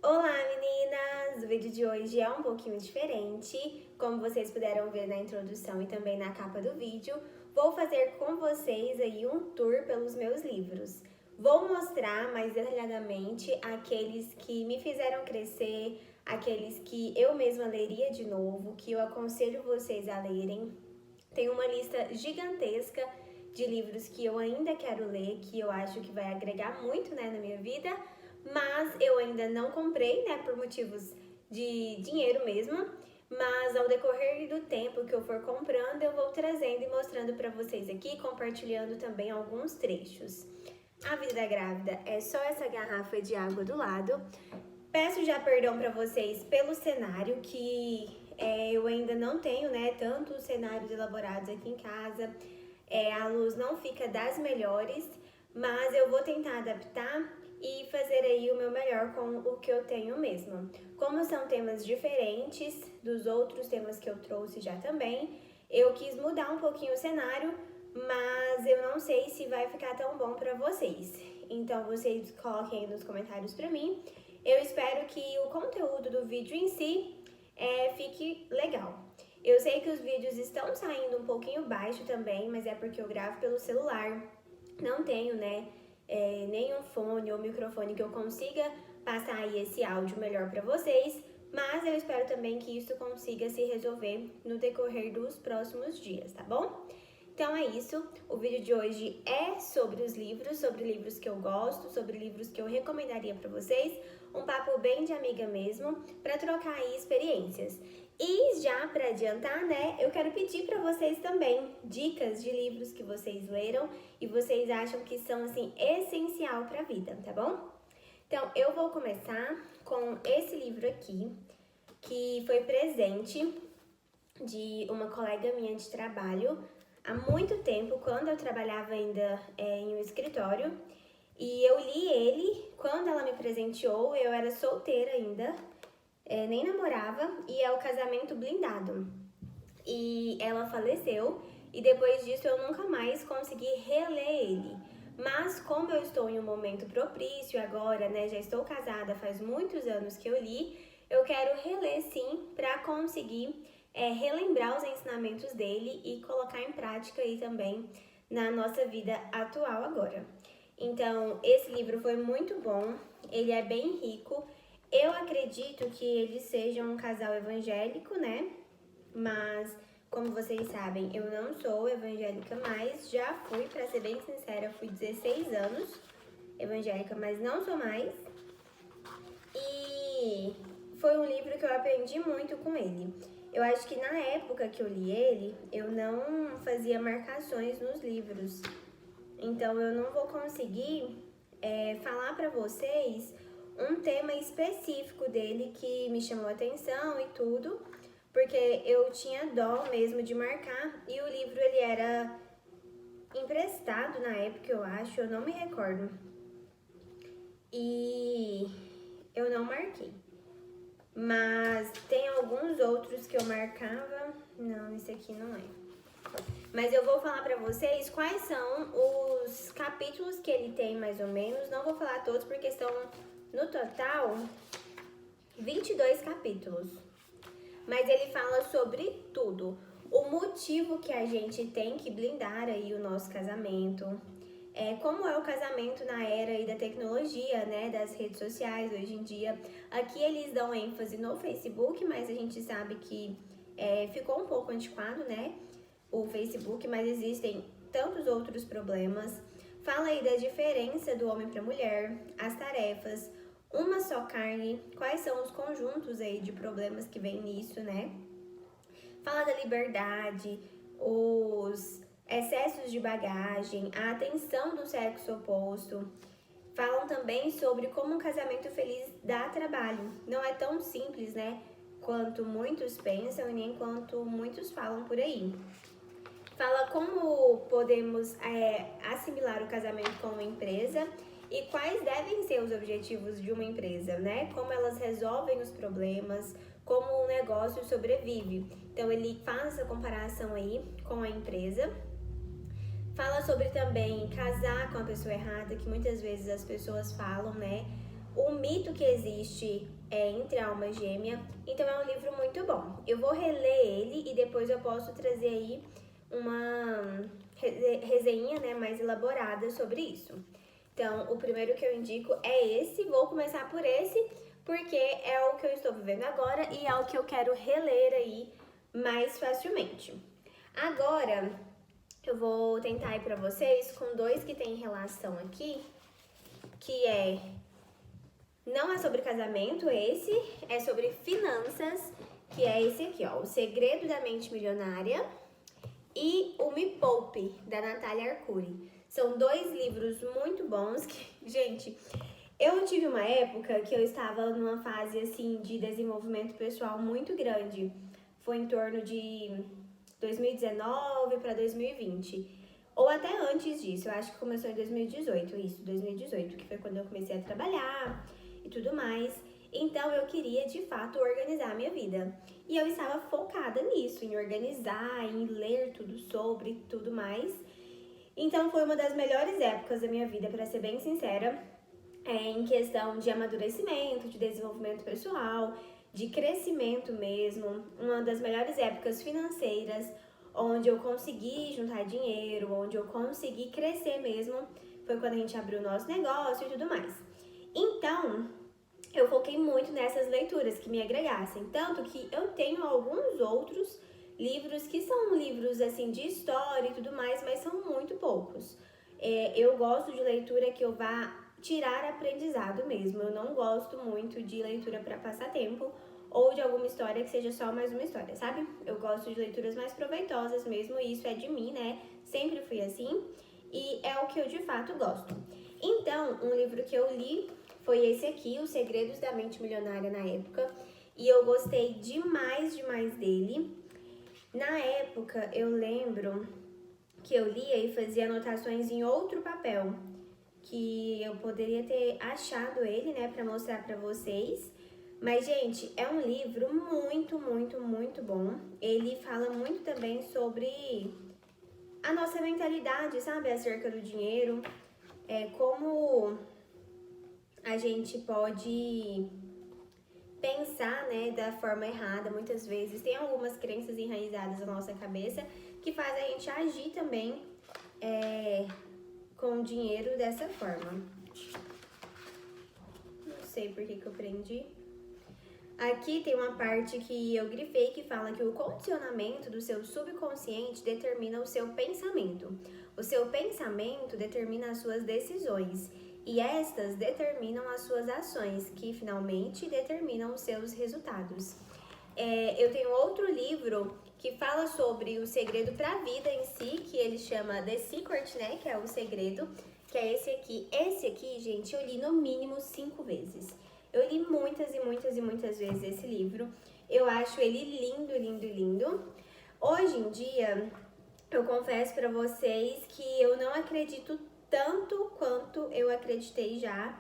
Olá meninas! O vídeo de hoje é um pouquinho diferente, como vocês puderam ver na introdução e também na capa do vídeo, vou fazer com vocês aí um tour pelos meus livros. Vou mostrar mais detalhadamente aqueles que me fizeram crescer, aqueles que eu mesma leria de novo, que eu aconselho vocês a lerem. Tem uma lista gigantesca de livros que eu ainda quero ler, que eu acho que vai agregar muito, né, na minha vida, mas eu ainda não comprei, né, por motivos de dinheiro mesmo. Mas ao decorrer do tempo que eu for comprando, eu vou trazendo e mostrando para vocês aqui, compartilhando também alguns trechos. A Vida da Grávida é só essa garrafa de água do lado. Peço já perdão para vocês pelo cenário, que eu ainda não tenho, né, tantos cenários elaborados aqui em casa. A luz não fica das melhores, mas eu vou tentar adaptar e fazer aí o meu melhor com o que eu tenho mesmo. Como são temas diferentes dos outros temas que eu trouxe já também, eu quis mudar um pouquinho o cenário, mas eu não sei se vai ficar tão bom para vocês. Então vocês coloquem aí nos comentários para mim. Eu espero que o conteúdo do vídeo em si fique legal. Eu sei que os vídeos estão saindo um pouquinho baixo também, mas é porque eu gravo pelo celular. Não tenho, né, nenhum fone ou microfone que eu consiga passar aí esse áudio melhor para vocês, mas eu espero também que isso consiga se resolver no decorrer dos próximos dias, tá bom? Então é isso, o vídeo de hoje é sobre os livros, sobre livros que eu gosto, sobre livros que eu recomendaria para vocês, um papo bem de amiga mesmo, para trocar aí experiências. E já para adiantar, né, eu quero pedir para vocês também dicas de livros que vocês leram e vocês acham que são, assim, essencial para a vida, tá bom? Então, eu vou começar com esse livro aqui, que foi presente de uma colega minha de trabalho há muito tempo, quando eu trabalhava ainda em um escritório. E eu li ele quando ela me presenteou, eu era solteira ainda, nem namorava, e é O Casamento Blindado. E ela faleceu, e depois disso eu nunca mais consegui reler ele. Mas como eu estou em um momento propício agora, né, já estou casada, faz muitos anos que eu li, eu quero reler sim, para conseguir relembrar os ensinamentos dele e colocar em prática aí também na nossa vida atual agora. Então, esse livro foi muito bom, ele é bem rico. Eu acredito que eles sejam um casal evangélico, né? Mas, como vocês sabem, eu não sou evangélica mais. Já fui, pra ser bem sincera, fui 16 anos evangélica, mas não sou mais. E foi um livro que eu aprendi muito com ele. Eu acho que na época que eu li ele, eu não fazia marcações nos livros. Então eu não vou conseguir falar para vocês um tema específico dele que me chamou a atenção e tudo, porque eu tinha dó mesmo de marcar, e o livro ele era emprestado na época, eu acho, eu não me recordo. E eu não marquei. Mas tem alguns outros que eu marcava. Não, esse aqui não é. Mas eu vou falar pra vocês quais são os capítulos que ele tem, mais ou menos. Não vou falar todos porque são, no total, 22 capítulos. Mas ele fala sobre tudo. O motivo que a gente tem que blindar aí o nosso casamento. Como é o casamento na era aí da tecnologia, né, das redes sociais hoje em dia. Aqui eles dão ênfase no Facebook, mas a gente sabe que ficou um pouco antiquado, né, o Facebook, mas existem tantos outros problemas. Fala aí da diferença do homem para a mulher, as tarefas, uma só carne, quais são os conjuntos aí de problemas que vem nisso, né? Fala da liberdade, os excessos de bagagem, a atenção do sexo oposto. Falam também sobre como um casamento feliz dá trabalho. Não é tão simples, né, quanto muitos pensam e nem quanto muitos falam por aí. Fala como podemos assimilar o casamento com uma empresa e quais devem ser os objetivos de uma empresa, né? Como elas resolvem os problemas, como o negócio sobrevive. Então ele faz essa comparação aí com a empresa. Fala sobre também casar com a pessoa errada, que muitas vezes as pessoas falam, né? o mito que existe entre a alma gêmea. Então é um livro muito bom. Eu vou reler ele e depois eu posso trazer aí uma resenha, né, mais elaborada sobre isso. Então, o primeiro que eu indico é esse. Vou começar por esse, porque é o que eu estou vivendo agora e é o que eu quero reler aí mais facilmente. Agora, eu vou tentar ir para vocês com dois que tem relação aqui, que não é sobre casamento esse, é sobre finanças, que é esse aqui, ó, O Segredo da Mente Milionária e o Me Poupe, da Natália Arcuri. São dois livros muito bons que, gente, eu tive uma época que eu estava numa fase, assim, de desenvolvimento pessoal muito grande. Foi em torno de 2019 para 2020. Ou até antes disso, eu acho que começou em 2018, que foi quando eu comecei a trabalhar e tudo mais. Então eu queria de fato organizar a minha vida. E eu estava focada nisso, em organizar, em ler tudo sobre tudo mais. Então foi uma das melhores épocas da minha vida, para ser bem sincera, em questão de amadurecimento, de desenvolvimento pessoal, de crescimento mesmo. Uma das melhores épocas financeiras, onde eu consegui juntar dinheiro, onde eu consegui crescer mesmo, foi quando a gente abriu o nosso negócio e tudo mais. Então, eu foquei muito nessas leituras que me agregassem, tanto que eu tenho alguns outros livros que são livros assim de história e tudo mais, mas são muito poucos. Eu gosto de leitura que eu vá tirar aprendizado mesmo. Eu não gosto muito de leitura para passar tempo ou de alguma história que seja só mais uma história, sabe? Eu gosto de leituras mais proveitosas mesmo, e isso é de mim, né? Sempre fui assim e é o que eu de fato gosto. Então, um livro que eu li foi esse aqui, Os Segredos da Mente Milionária, na época, e eu gostei demais dele. Na época, eu lembro que eu lia e fazia anotações em outro papel, que eu poderia ter achado ele, né, pra mostrar pra vocês. Mas, gente, é um livro muito bom. Ele fala muito também sobre a nossa mentalidade, sabe, acerca do dinheiro, como a gente pode pensar, né, da forma errada muitas vezes. Tem algumas crenças enraizadas na nossa cabeça que fazem a gente agir também com o dinheiro dessa forma. Não sei por que eu prendi. Aqui tem uma parte que eu grifei que fala que o condicionamento do seu subconsciente determina o seu pensamento. O seu pensamento determina as suas decisões e estas determinam as suas ações, que finalmente determinam os seus resultados. Eu tenho outro livro que fala sobre o segredo para a vida em si, que ele chama The Secret, né, que é o segredo, que é esse aqui. Esse aqui, gente, eu li no mínimo 5 vezes. Eu li muitas vezes esse livro. Eu acho ele lindo. Hoje em dia, eu confesso pra vocês que eu não acredito tanto quanto eu acreditei já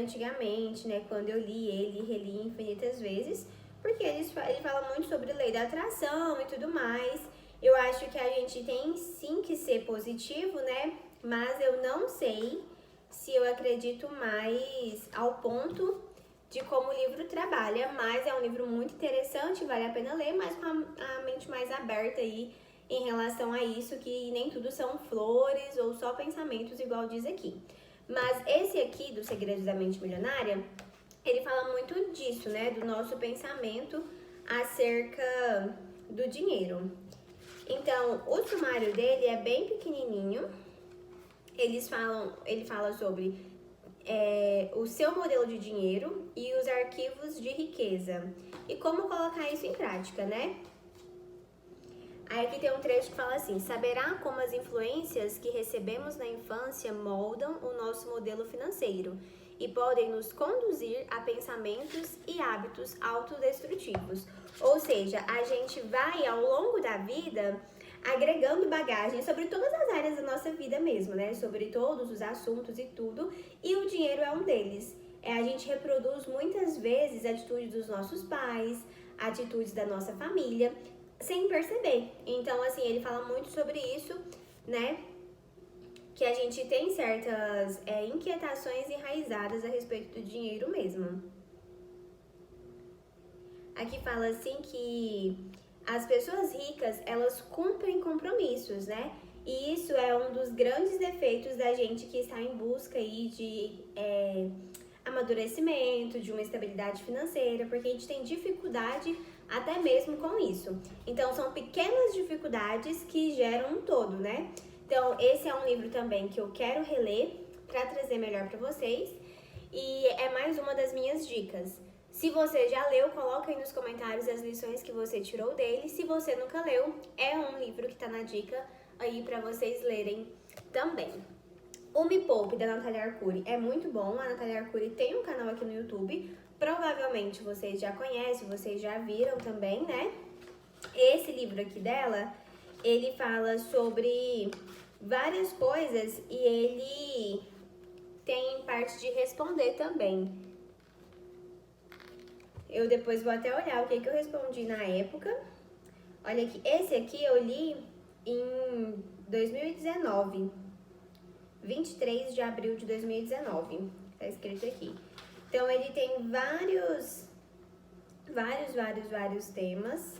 antigamente, né? Quando eu li ele e reli infinitas vezes. Porque ele fala muito sobre lei da atração e tudo mais. Eu acho que a gente tem sim que ser positivo, né? Mas eu não sei se eu acredito mais ao ponto de como o livro trabalha, mas é um livro muito interessante, vale a pena ler, mas com a mente mais aberta aí em relação a isso, que nem tudo são flores ou só pensamentos, igual diz aqui. Mas esse aqui, do Segredos da Mente Milionária, ele fala muito disso, né, do nosso pensamento acerca do dinheiro. Então, o sumário dele é bem pequenininho. Ele fala sobre o seu modelo de dinheiro e os arquivos de riqueza e como colocar isso em prática, né? Aí aqui tem um trecho que fala assim: saberá como as influências que recebemos na infância moldam o nosso modelo financeiro e podem nos conduzir a pensamentos e hábitos autodestrutivos. Ou seja, a gente vai ao longo da vida agregando bagagem sobre todas as áreas da nossa vida mesmo, né? Sobre todos os assuntos e tudo, e o dinheiro é um deles. A gente reproduz muitas vezes atitudes dos nossos pais, atitudes da nossa família, sem perceber. Então, assim, ele fala muito sobre isso, né? que a gente tem certas inquietações enraizadas a respeito do dinheiro mesmo. Aqui fala assim que as pessoas ricas, elas cumprem compromissos, né? E isso é um dos grandes defeitos da gente que está em busca aí de amadurecimento, de uma estabilidade financeira, porque a gente tem dificuldade até mesmo com isso. Então, são pequenas dificuldades que geram um todo, né? Então, esse é um livro também que eu quero reler para trazer melhor para vocês. E é mais uma das minhas dicas. Se você já leu, coloca aí nos comentários as lições que você tirou dele. Se você nunca leu, é um livro que tá na dica aí para vocês lerem também. O Me Poupe, da Natália Arcuri, é muito bom. A Natália Arcuri tem um canal aqui no YouTube. Provavelmente vocês já conhecem, vocês já viram também, né? Esse livro aqui dela, ele fala sobre várias coisas e ele tem parte de responder também. Eu depois vou até olhar o que eu respondi na época. Olha aqui, esse aqui eu li em 2019. 23 de abril de 2019. Tá escrito aqui. Então, ele tem vários temas.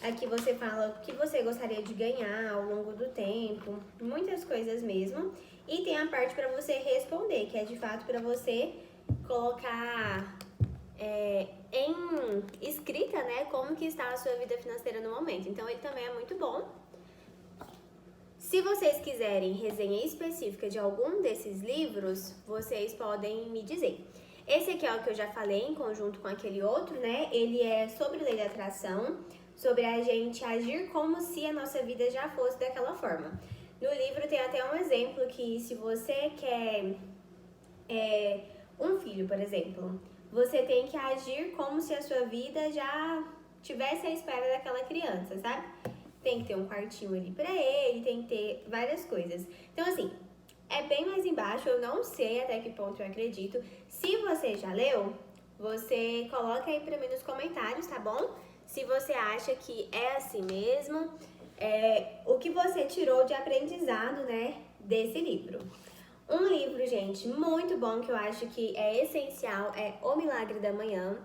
Aqui você fala o que você gostaria de ganhar ao longo do tempo. Muitas coisas mesmo. E tem a parte para você responder, que é de fato para você colocar em escrita, né, como que está a sua vida financeira no momento. Então, ele também é muito bom. Se vocês quiserem resenha específica de algum desses livros, vocês podem me dizer. Esse aqui é o que eu já falei em conjunto com aquele outro, né? Ele é sobre lei da atração, sobre a gente agir como se a nossa vida já fosse daquela forma. No livro tem até um exemplo que se você quer um filho, por exemplo, você tem que agir como se a sua vida já tivesse à espera daquela criança, sabe? Tem que ter um quartinho ali pra ele, tem que ter várias coisas. Então, assim, é bem mais embaixo, eu não sei até que ponto eu acredito. Se você já leu, você coloca aí pra mim nos comentários, tá bom? Se você acha que é assim mesmo, o que você tirou de aprendizado, né, desse livro. Um livro, gente, muito bom, que eu acho que é essencial, é O Milagre da Manhã.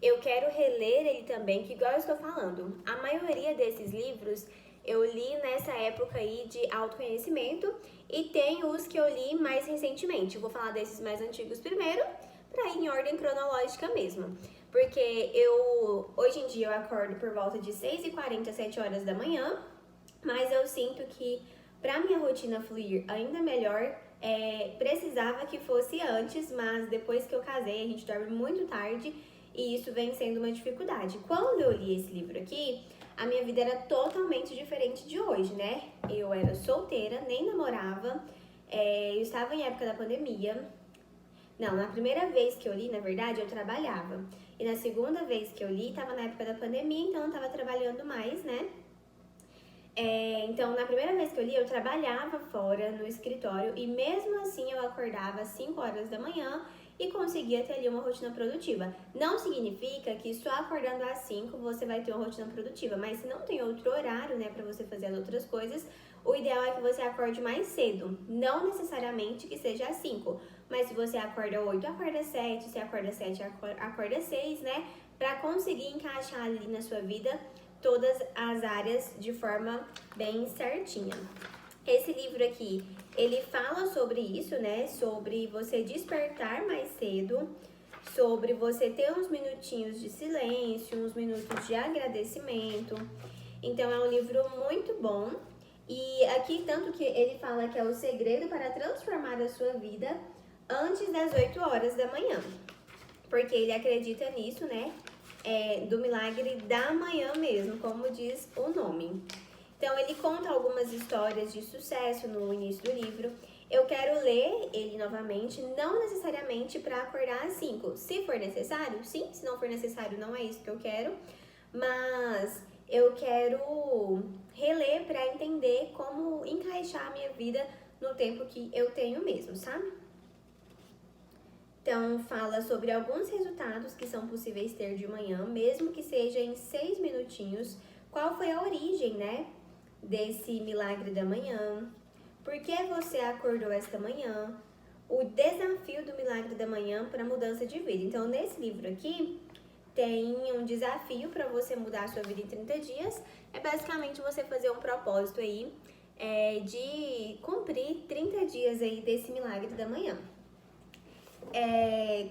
Eu quero reler ele também, que igual eu estou falando, a maioria desses livros eu li nessa época aí de autoconhecimento e tem os que eu li mais recentemente. Eu vou falar desses mais antigos primeiro, para ir em ordem cronológica mesmo. Porque hoje em dia eu acordo por volta de 6h40, 7 horas da manhã, mas eu sinto que para minha rotina fluir ainda melhor, precisava que fosse antes, mas depois que eu casei, a gente dorme muito tarde e isso vem sendo uma dificuldade. Quando eu li esse livro aqui, a minha vida era totalmente diferente de hoje, né? Eu era solteira, nem namorava, eu estava em época da pandemia. Não, na primeira vez que eu li, na verdade, eu trabalhava. E na segunda vez que eu li, estava na época da pandemia, então eu estava trabalhando mais, né? Então, na primeira vez que eu li, eu trabalhava fora no escritório e mesmo assim eu acordava às 5 horas da manhã e conseguia ter ali uma rotina produtiva. Não significa que só acordando às 5 você vai ter uma rotina produtiva, mas se não tem outro horário, né, para você fazer as outras coisas, o ideal é que você acorde mais cedo. Não necessariamente que seja às 5, mas se você acorda 8, acorda 7, se acorda 7, acorda 6, né, para conseguir encaixar ali na sua vida todas as áreas de forma bem certinha. Esse livro aqui, ele fala sobre isso, né? Sobre você despertar mais cedo, sobre você ter uns minutinhos de silêncio, uns minutos de agradecimento. Então, é um livro muito bom. E aqui, tanto que ele fala que é o segredo para transformar a sua vida antes das 8 horas da manhã. Porque ele acredita nisso, né? Do milagre da manhã mesmo, como diz o nome. Então, ele conta algumas histórias de sucesso no início do livro. Eu quero ler ele novamente, não necessariamente para acordar às 5. Se for necessário, sim. Se não for necessário, não é isso que eu quero. Mas eu quero reler para entender como encaixar a minha vida no tempo que eu tenho mesmo, sabe? Então, fala sobre alguns resultados que são possíveis ter de manhã, mesmo que seja em 6 minutinhos. Qual foi a origem, né, desse milagre da manhã? por que você acordou esta manhã, o desafio do milagre da manhã para mudança de vida. Então, nesse livro aqui, tem um desafio para você mudar a sua vida em 30 dias. É basicamente você fazer um propósito aí de cumprir 30 dias aí desse milagre da manhã.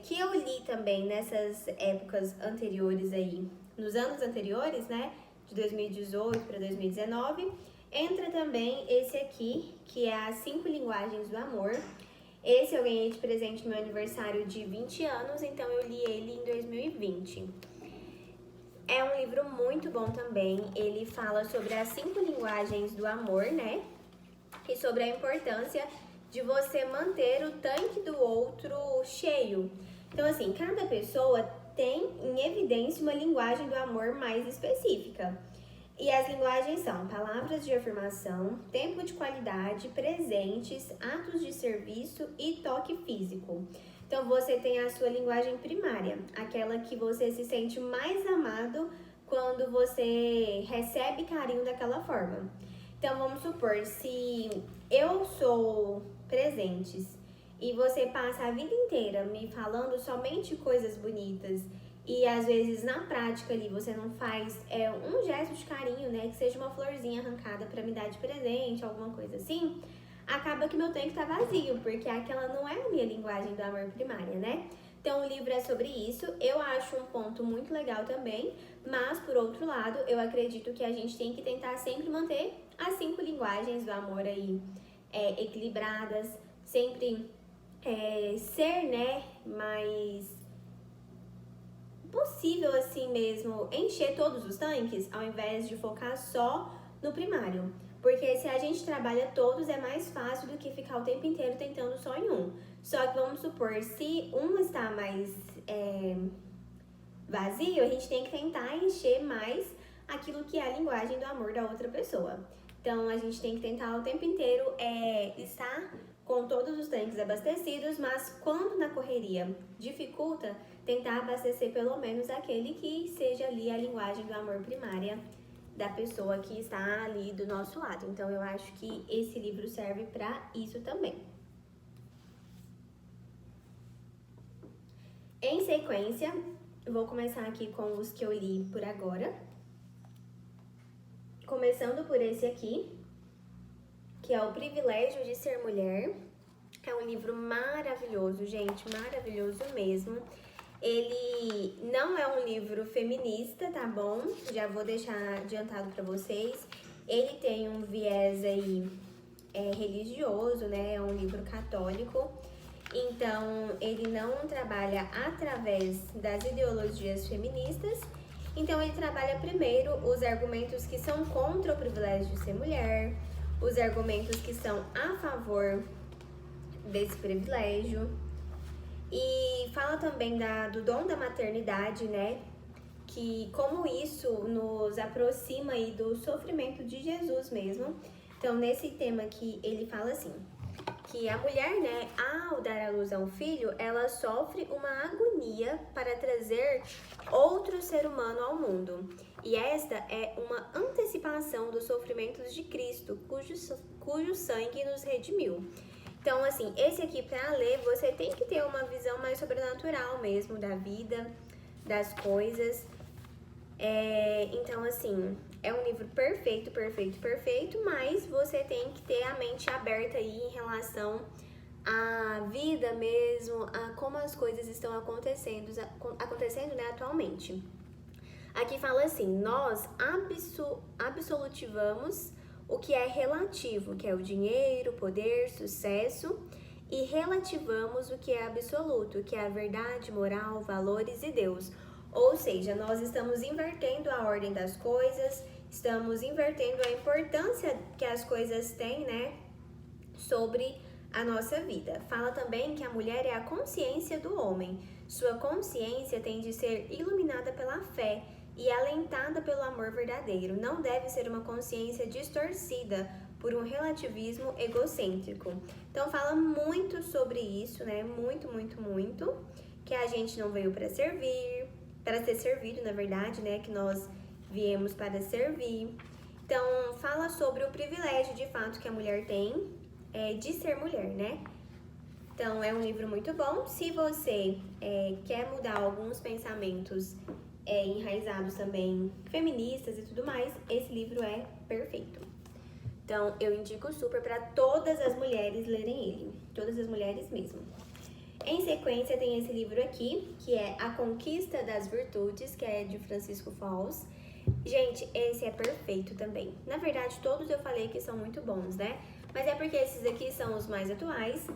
Que eu li também nessas épocas anteriores aí, nos anos anteriores, né, de 2018 para 2019, entra também esse aqui, que é as 5 linguagens do amor. Esse eu ganhei de presente no meu aniversário de 20 anos, então eu li ele em 2020. É um livro muito bom também, ele fala sobre as 5 linguagens do amor, né, e sobre a importância de você manter o tanque do outro cheio. Então, assim, cada pessoa tem em evidência uma linguagem do amor mais específica. E as linguagens são palavras de afirmação, tempo de qualidade, presentes, atos de serviço e toque físico. Então, você tem a sua linguagem primária, aquela que você se sente mais amado quando você recebe carinho daquela forma. Então, vamos supor, se eu sou presentes e você passa a vida inteira me falando somente coisas bonitas e às vezes na prática ali você não faz um gesto de carinho, né, que seja uma florzinha arrancada para me dar de presente, alguma coisa assim, acaba que meu tanque tá vazio, porque aquela não é a minha linguagem do amor primária, né? Então, o livro é sobre isso. Eu acho um ponto muito legal também, mas, por outro lado, eu acredito que a gente tem que tentar sempre manter as 5 linguagens do amor aí equilibradas, sempre ser, né, mais possível assim mesmo, encher todos os tanques, ao invés de focar só no primário. Porque se a gente trabalha todos, é mais fácil do que ficar o tempo inteiro tentando só em um. Só que vamos supor, se um está mais vazio, a gente tem que tentar encher mais aquilo que é a linguagem do amor da outra pessoa. Então, a gente tem que tentar o tempo inteiro estar com todos os tanques abastecidos, mas quando na correria dificulta, tentar abastecer pelo menos aquele que seja ali a linguagem do amor primária da pessoa que está ali do nosso lado. Então, eu acho que esse livro serve para isso também. Em sequência, eu vou começar aqui com os que eu li por agora. Começando por esse aqui, que é O Privilégio de Ser Mulher. É um livro maravilhoso, gente, maravilhoso mesmo. Ele não é um livro feminista, tá bom? Já vou deixar adiantado pra vocês. Ele tem um viés aí religioso, né? É um livro católico. Então, ele não trabalha através das ideologias feministas. Então, ele trabalha primeiro os argumentos que são contra o privilégio de ser mulher, os argumentos que são a favor desse privilégio. E fala também do dom da maternidade, né? Que como isso nos aproxima aí do sofrimento de Jesus mesmo. Então, nesse tema aqui, ele fala assim, que a mulher, né, ao dar à luz a um filho, ela sofre uma agonia para trazer outro ser humano ao mundo. E esta é uma antecipação dos sofrimentos de Cristo, cujo sangue nos redimiu. Então, assim, esse aqui para ler, você tem que ter uma visão mais sobrenatural mesmo da vida, das coisas. Então, assim, é um livro perfeito, perfeito, perfeito, mas você tem que ter a mente aberta aí em relação à vida mesmo, a como as coisas estão acontecendo, né, atualmente. Aqui fala assim, nós absolutivamos o que é relativo, que é o dinheiro, poder, sucesso, e relativamos o que é absoluto, que é a verdade, moral, valores e Deus. Ou seja, nós estamos invertendo a ordem das coisas, estamos invertendo a importância que as coisas têm, né, sobre a nossa vida. Fala também que a mulher é a consciência do homem. Sua consciência tem de ser iluminada pela fé e alentada pelo amor verdadeiro. Não deve ser uma consciência distorcida por um relativismo egocêntrico. Então fala muito sobre isso, né? Muito, muito, muito. Que a gente não veio para servir, para ser servido, na verdade, né? Que nós viemos para servir. Então fala sobre o privilégio de fato que a mulher tem de ser mulher, né? Então, é um livro muito bom. Se você quer mudar alguns pensamentos enraizados também, feministas e tudo mais, esse livro é perfeito. Então, eu indico super para todas as mulheres lerem ele. Todas as mulheres mesmo. Em sequência, tem esse livro aqui, que é A Conquista das Virtudes, que é de Francisco Falls. Gente, esse é perfeito também. Na verdade, todos eu falei que são muito bons, né? Mas é porque esses aqui são os mais atuais.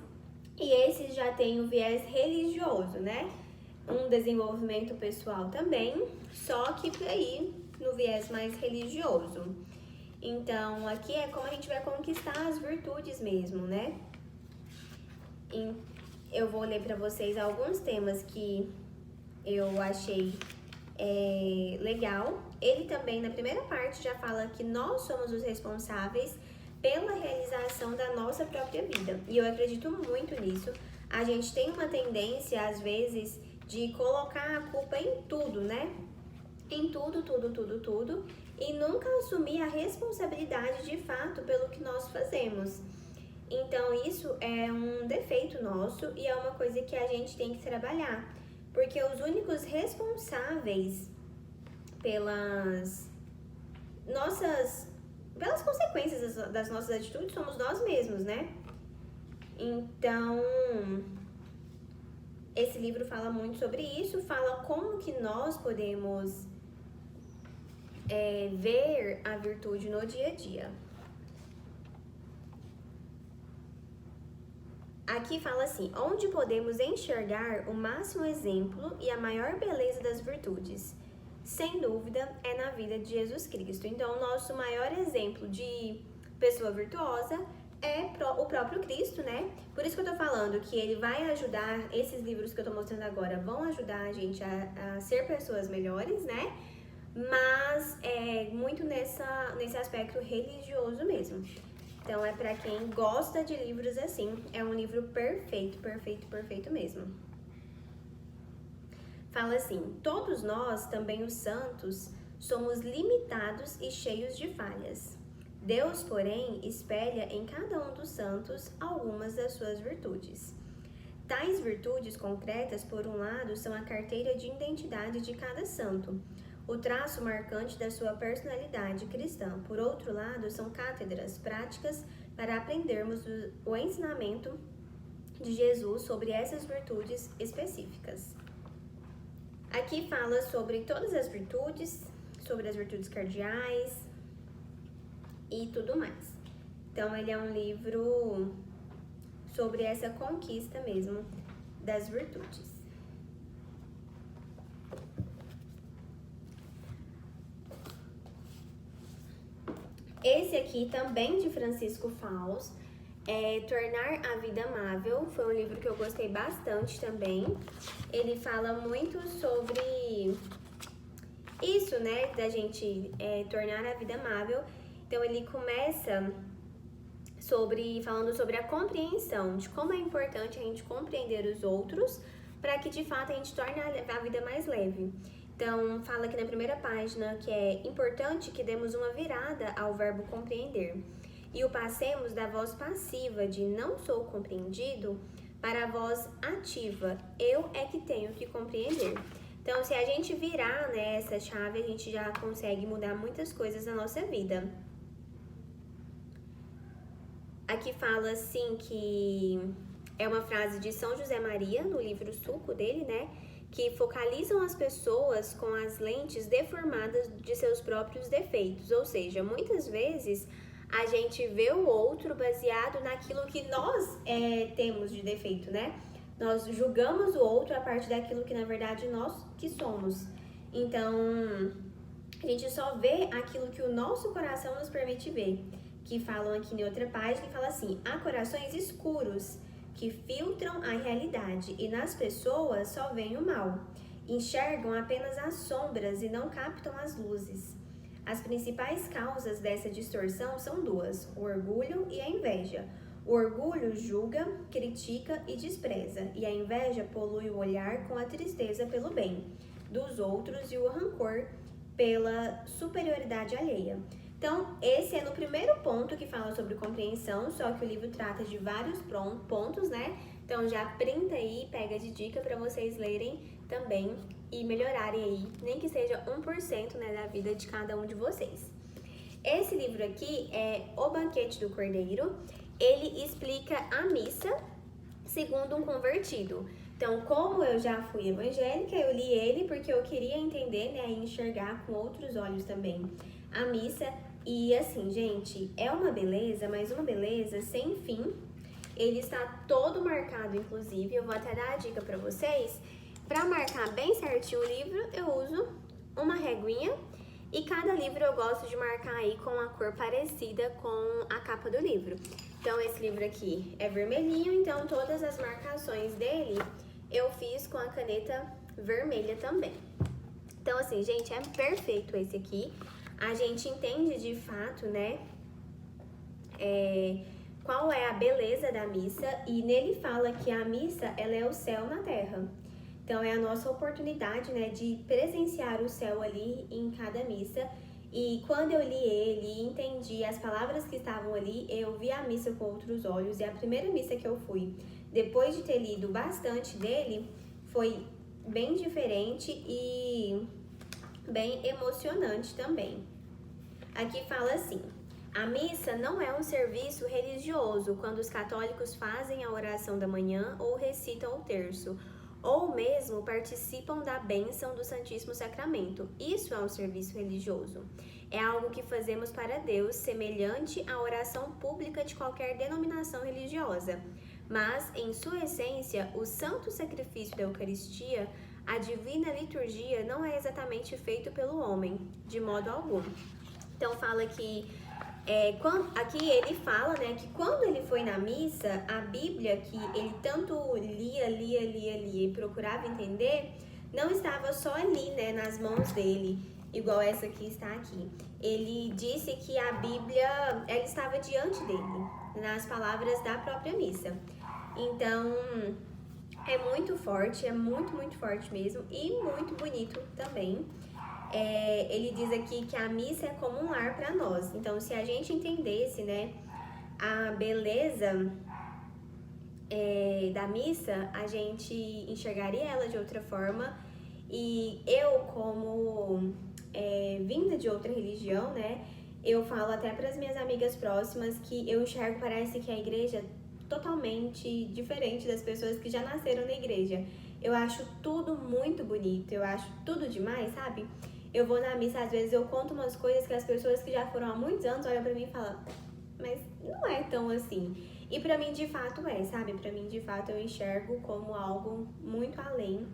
E esses já tem o viés religioso, né? Um desenvolvimento pessoal também, só que aí no viés mais religioso. Então, aqui é como a gente vai conquistar as virtudes mesmo, né? Eu vou ler para vocês alguns temas que eu achei legal. Ele também, na primeira parte, já fala que nós somos os responsáveis pela realização da nossa própria vida. E eu acredito muito nisso. A gente tem uma tendência, às vezes, de colocar a culpa em tudo, né? Em tudo, e nunca assumir a responsabilidade de fato pelo que nós fazemos. Então, isso é um defeito nosso e é uma coisa que a gente tem que trabalhar. Porque os únicos responsáveis pelas consequências das nossas atitudes somos nós mesmos, né? Então, esse livro fala muito sobre isso, fala como que nós podemos ver a virtude no dia a dia. Aqui fala assim, onde podemos enxergar o máximo exemplo e a maior beleza das virtudes? Sem dúvida, é na vida de Jesus Cristo. Então, o nosso maior exemplo de pessoa virtuosa é o próprio Cristo, né? Por isso que eu tô falando que ele vai ajudar, esses livros que eu tô mostrando agora vão ajudar a gente a ser pessoas melhores, né? Mas é muito nesse aspecto religioso mesmo. Então, é para quem gosta de livros assim, é um livro perfeito mesmo. Fala assim, todos nós, também os santos, somos limitados e cheios de falhas. Deus, porém, espelha em cada um dos santos algumas das suas virtudes. Tais virtudes concretas, por um lado, são a carteira de identidade de cada santo, o traço marcante da sua personalidade cristã. Por outro lado, são cátedras práticas para aprendermos o ensinamento de Jesus sobre essas virtudes específicas. Aqui fala sobre todas as virtudes, sobre as virtudes cardeais e tudo mais. Então, ele é um livro sobre essa conquista mesmo das virtudes. Esse aqui também de Francisco Falls, Tornar a Vida Amável, foi um livro que eu gostei bastante também. Ele fala muito sobre isso, né, da gente tornar a vida amável. Então, ele começa falando sobre a compreensão, de como é importante a gente compreender os outros para que, de fato, a gente torne a vida mais leve. Então, fala aqui na primeira página que é importante que demos uma virada ao verbo compreender e o passemos da voz passiva de não sou compreendido para a voz ativa, eu é que tenho que compreender. Então, se a gente virar, né, essa chave, a gente já consegue mudar muitas coisas na nossa vida. Aqui fala assim que é uma frase de São José Maria, no livro Suco dele, né? Que focalizam as pessoas com as lentes deformadas de seus próprios defeitos. Ou seja, muitas vezes a gente vê o outro baseado naquilo que nós temos de defeito, né? Nós julgamos o outro a partir daquilo que, na verdade, nós que somos. Então, a gente só vê aquilo que o nosso coração nos permite ver. Que falam aqui em outra página, que fala assim, há corações escuros que filtram a realidade e nas pessoas só vem o mal. Enxergam apenas as sombras e não captam as luzes. As principais causas dessa distorção são duas, o orgulho e a inveja. O orgulho julga, critica e despreza, e a inveja polui o olhar com a tristeza pelo bem dos outros e o rancor pela superioridade alheia. Então, esse é no primeiro ponto que fala sobre compreensão, só que o livro trata de vários pontos, né? Então, já printa aí, pega de dica para vocês lerem também e melhorarem aí, nem que seja 1%, né, da vida de cada um de vocês. Esse livro aqui é O Banquete do Cordeiro. Ele explica a missa segundo um convertido. Então, como eu já fui evangélica, eu li ele porque eu queria entender, né, e enxergar com outros olhos também a missa. E assim, gente, é uma beleza, mas uma beleza sem fim. Ele está todo marcado, inclusive, eu vou até dar a dica para vocês. Para marcar bem certinho o livro, eu uso uma reguinha e cada livro eu gosto de marcar aí com a cor parecida com a capa do livro. Então, esse livro aqui é vermelhinho, então todas as marcações dele eu fiz com a caneta vermelha também. Então, assim, gente, é perfeito esse aqui. A gente entende de fato, né, qual é a beleza da missa, e nele fala que a missa, ela é o céu na terra. Então, é a nossa oportunidade, né, de presenciar o céu ali em cada missa. E quando eu li ele e entendi as palavras que estavam ali, eu vi a missa com outros olhos. E a primeira missa que eu fui, depois de ter lido bastante dele, foi bem diferente e bem emocionante também. Aqui fala assim: a missa não é um serviço religioso quando os católicos fazem a oração da manhã ou recitam o terço, ou mesmo participam da bênção do Santíssimo Sacramento. Isso é um serviço religioso. É algo que fazemos para Deus, semelhante à oração pública de qualquer denominação religiosa. Mas, em sua essência, o santo sacrifício da Eucaristia, a divina liturgia, não é exatamente feito pelo homem, de modo algum. Então, fala que aqui ele fala, né, que quando ele foi na missa, a Bíblia que ele tanto lia e procurava entender, não estava só ali, né, nas mãos dele, igual essa que está aqui. Ele disse que a Bíblia, ela estava diante dele, nas palavras da própria missa. Então, é muito forte, é muito, muito forte mesmo, e muito bonito também. Ele diz aqui que a missa é como um lar para nós. Então, se a gente entendesse, né, a beleza da missa, a gente enxergaria ela de outra forma. E eu, como vinda de outra religião, né, eu falo até para as minhas amigas próximas que eu enxergo, parece que a igreja é totalmente diferente das pessoas que já nasceram na igreja. Eu acho tudo muito bonito, eu acho tudo demais, sabe? Eu vou na missa, às vezes eu conto umas coisas que as pessoas que já foram há muitos anos olham pra mim e falam, mas não é tão assim. E pra mim, de fato, sabe? Pra mim, de fato, eu enxergo como algo muito além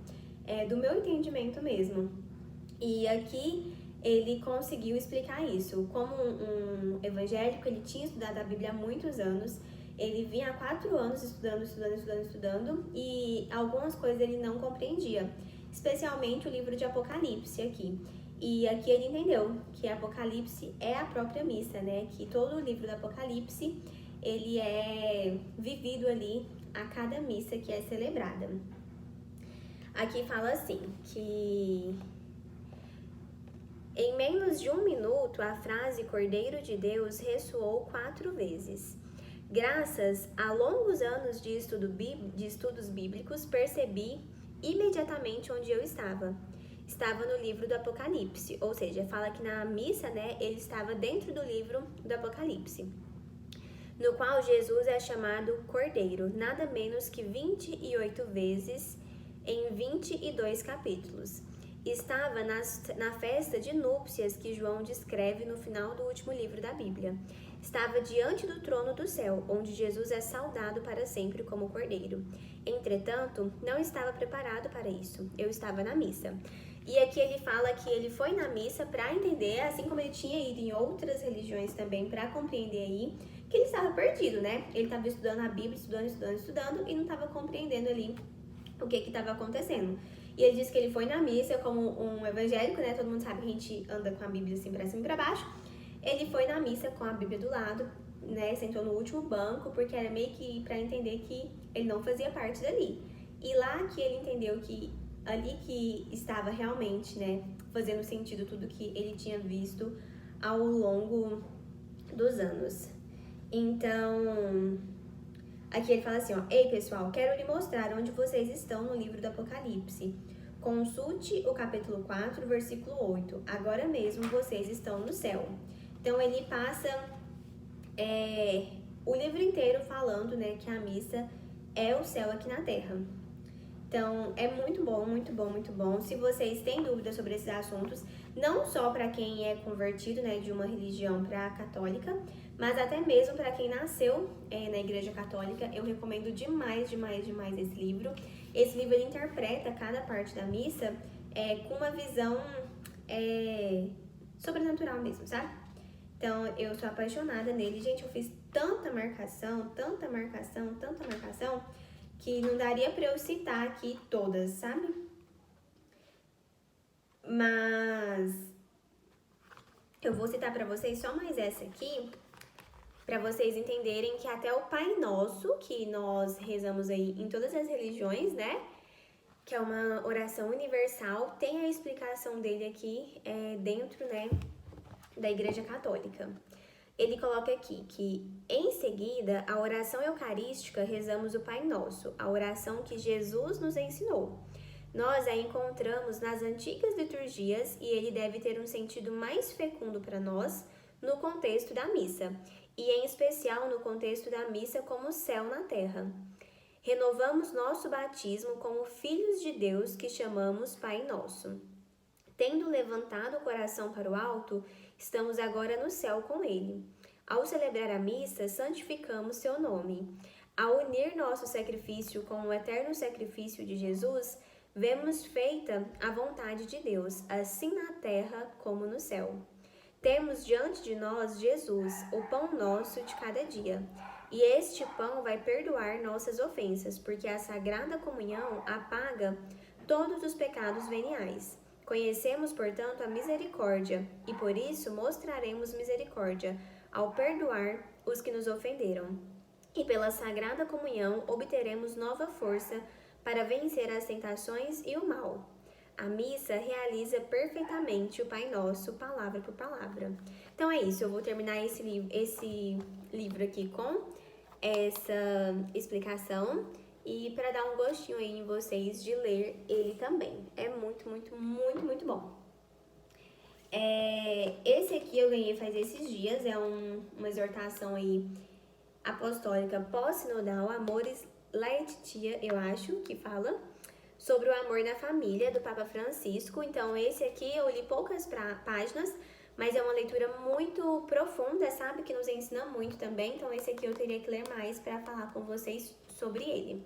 do meu entendimento mesmo. E aqui ele conseguiu explicar isso. Como um evangélico, ele tinha estudado a Bíblia há muitos anos. Ele vinha há 4 anos estudando, e algumas coisas ele não compreendia, especialmente o livro de Apocalipse aqui. E aqui ele entendeu que Apocalipse é a própria missa, né? Que todo o livro do Apocalipse, ele é vivido ali a cada missa que é celebrada. Aqui fala assim, que em menos de 1 minuto a frase Cordeiro de Deus ressoou 4 vezes. Graças a longos anos de estudos bíblicos, percebi imediatamente onde eu estava. Estava no livro do Apocalipse, ou seja, fala que na missa, né, ele estava dentro do livro do Apocalipse, no qual Jesus é chamado Cordeiro, nada menos que 28 vezes em 22 capítulos. Estava na festa de núpcias que João descreve no final do último livro da Bíblia. Estava diante do trono do céu, onde Jesus é saudado para sempre como Cordeiro. Entretanto, não estava preparado para isso. Eu estava na missa. E aqui ele fala que ele foi na missa para entender, assim como ele tinha ido em outras religiões também, para compreender aí, que ele estava perdido, né? Ele estava estudando a Bíblia, estudando, e não estava compreendendo ali o que estava acontecendo. E ele disse que ele foi na missa como um evangélico, né? Todo mundo sabe que a gente anda com a Bíblia assim pra cima e pra baixo. Ele foi na missa com a Bíblia do lado, né? Sentou no último banco, porque era meio que pra entender que ele não fazia parte dali. E lá que ele entendeu que ali que estava realmente, né, fazendo sentido tudo que ele tinha visto ao longo dos anos. Então, aqui ele fala assim, ó: Ei, pessoal, quero lhe mostrar onde vocês estão no livro do Apocalipse. Consulte o capítulo 4, versículo 8. Agora mesmo vocês estão no céu. Então, ele passa o livro inteiro falando, né, que a missa é o céu aqui na Terra. Então, é muito bom, muito bom, muito bom. Se vocês têm dúvidas sobre esses assuntos, não só para quem é convertido, né, de uma religião para a católica, mas até mesmo para quem nasceu na Igreja Católica, eu recomendo demais, demais, demais esse livro. Esse livro, ele interpreta cada parte da missa com uma visão sobrenatural mesmo, sabe? Então, eu sou apaixonada nele. Gente, eu fiz tanta marcação, tanta marcação, tanta marcação, que não daria pra eu citar aqui todas, sabe? Mas eu vou citar pra vocês só mais essa aqui, pra vocês entenderem que até o Pai Nosso, que nós rezamos aí em todas as religiões, né? Que é uma oração universal, tem a explicação dele aqui dentro, né, da Igreja Católica. Ele coloca aqui que, em seguida, a oração eucarística, rezamos o Pai Nosso, a oração que Jesus nos ensinou. Nós a encontramos nas antigas liturgias e ele deve ter um sentido mais fecundo para nós no contexto da missa, e em especial no contexto da missa como céu na terra. Renovamos nosso batismo como filhos de Deus que chamamos Pai Nosso. Tendo levantado o coração para o alto, estamos agora no céu com ele. Ao celebrar a missa, santificamos seu nome. Ao unir nosso sacrifício com o eterno sacrifício de Jesus, vemos feita a vontade de Deus, assim na terra como no céu. Temos diante de nós Jesus, o pão nosso de cada dia. E este pão vai perdoar nossas ofensas, porque a Sagrada Comunhão apaga todos os pecados veniais. Conhecemos, portanto, a misericórdia, e por isso mostraremos misericórdia, ao perdoar os que nos ofenderam. E pela Sagrada Comunhão obteremos nova força para vencer as tentações e o mal. A missa realiza perfeitamente o Pai Nosso, palavra por palavra. Então é isso, eu vou terminar esse livro aqui com essa explicação e para dar um gostinho aí em vocês de ler ele também. É muito, muito, muito, muito bom. Esse aqui eu ganhei faz esses dias, é uma exortação aí apostólica pós-sinodal, Amoris Laetitia, eu acho que fala, sobre o amor na família, do Papa Francisco. Então, esse aqui eu li poucas páginas, mas é uma leitura muito profunda, sabe? Que nos ensina muito também. Então, esse aqui eu teria que ler mais para falar com vocês sobre ele.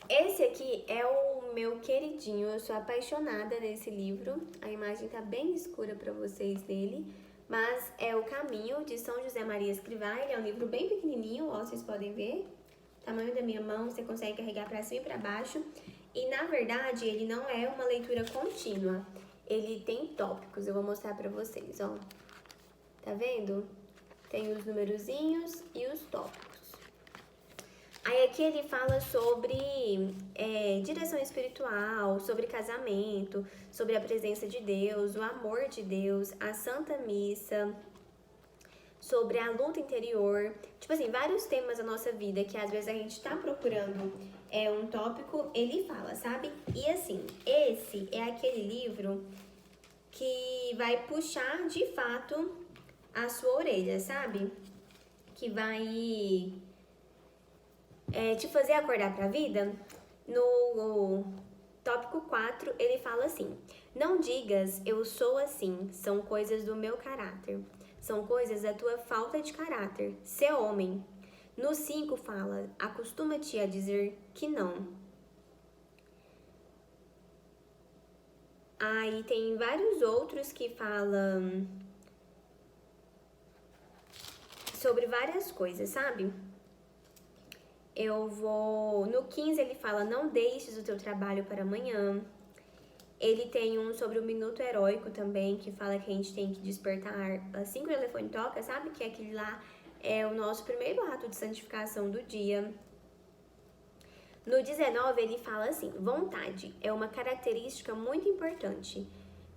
Esse aqui é o meu queridinho, eu sou apaixonada nesse livro. A imagem tá bem escura para vocês dele, mas é O Caminho, de São José Maria Escrivá. Ele é um livro bem pequenininho, ó, vocês podem ver. Tamanho da minha mão, você consegue carregar para cima e para baixo. E, na verdade, ele não é uma leitura contínua. Ele tem tópicos, eu vou mostrar para vocês, ó. Tá vendo? Tem os numerozinhos e os tópicos. Aí aqui ele fala sobre direção espiritual, sobre casamento, sobre a presença de Deus, o amor de Deus, a Santa Missa, sobre a luta interior, tipo assim, vários temas da nossa vida que às vezes a gente tá procurando um tópico, ele fala, sabe? E assim, esse é aquele livro que vai puxar de fato a sua orelha, sabe? Que vai te fazer acordar pra vida. No tópico 4, ele fala assim: não digas eu sou assim, são coisas do meu caráter. São coisas da tua falta de caráter. Ser homem. No 5 fala: acostuma-te a dizer que não. Aí tem vários outros que falam sobre várias coisas, sabe? No 15 ele fala: não deixes o teu trabalho para amanhã. Ele tem um sobre o minuto heróico também, que fala que a gente tem que despertar assim que o telefone toca, sabe? Que aquele lá é o nosso primeiro ato de santificação do dia. No 19 ele fala assim: vontade é uma característica muito importante.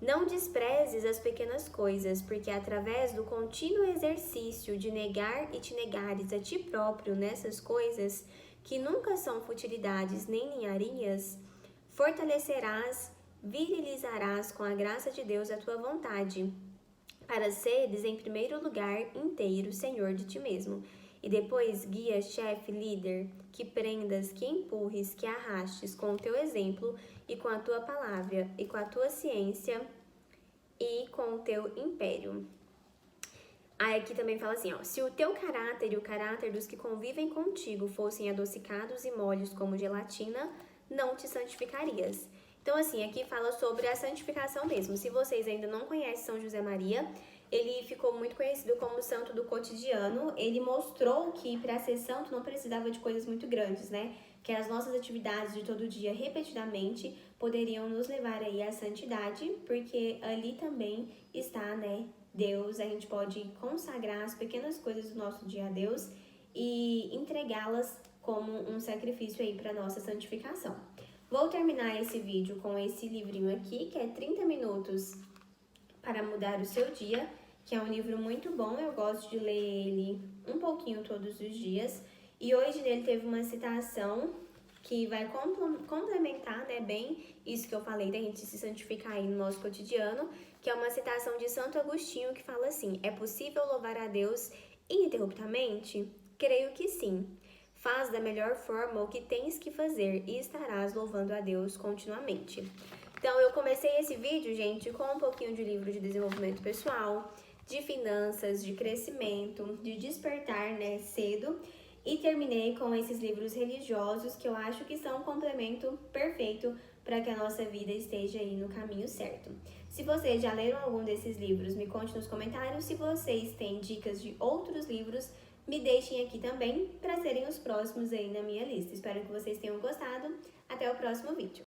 Não desprezes as pequenas coisas, porque através do contínuo exercício de negar e te negares a ti próprio nessas coisas, que nunca são futilidades nem ninharias, fortalecerás, virilizarás com a graça de Deus a tua vontade, para seres, em primeiro lugar, inteiro senhor de ti mesmo, e depois guia, chefe, líder, que prendas, que empurres, que arrastes com o teu exemplo e com a tua palavra e com a tua ciência e com o teu império. Aí aqui também fala assim, ó, se o teu caráter e o caráter dos que convivem contigo fossem adocicados e moles como gelatina, não te santificarias. Então, assim, aqui fala sobre a santificação mesmo. Se vocês ainda não conhecem São José Maria, ele ficou muito conhecido como santo do cotidiano. Ele mostrou que para ser santo não precisava de coisas muito grandes, né? Que as nossas atividades de todo dia, repetidamente, poderiam nos levar aí à santidade, porque ali também está, né, Deus. A gente pode consagrar as pequenas coisas do nosso dia a Deus e entregá-las como um sacrifício aí para nossa santificação. Vou terminar esse vídeo com esse livrinho aqui, que é 30 minutos para mudar o seu dia, que é um livro muito bom, eu gosto de ler ele um pouquinho todos os dias. E hoje nele teve uma citação que vai complementar, né, bem isso que eu falei da gente se santificar aí no nosso cotidiano, que é uma citação de Santo Agostinho que fala assim: é possível louvar a Deus ininterruptamente? Creio que sim. Faz da melhor forma o que tens que fazer e estarás louvando a Deus continuamente. Então, eu comecei esse vídeo, gente, com um pouquinho de livro de desenvolvimento pessoal, de finanças, de crescimento, de despertar, né, cedo. E terminei com esses livros religiosos que eu acho que são um complemento perfeito para que a nossa vida esteja aí no caminho certo. Se vocês já leram algum desses livros, me conte nos comentários. Se vocês têm dicas de outros livros, me deixem aqui também para serem os próximos aí na minha lista. Espero que vocês tenham gostado. Até o próximo vídeo.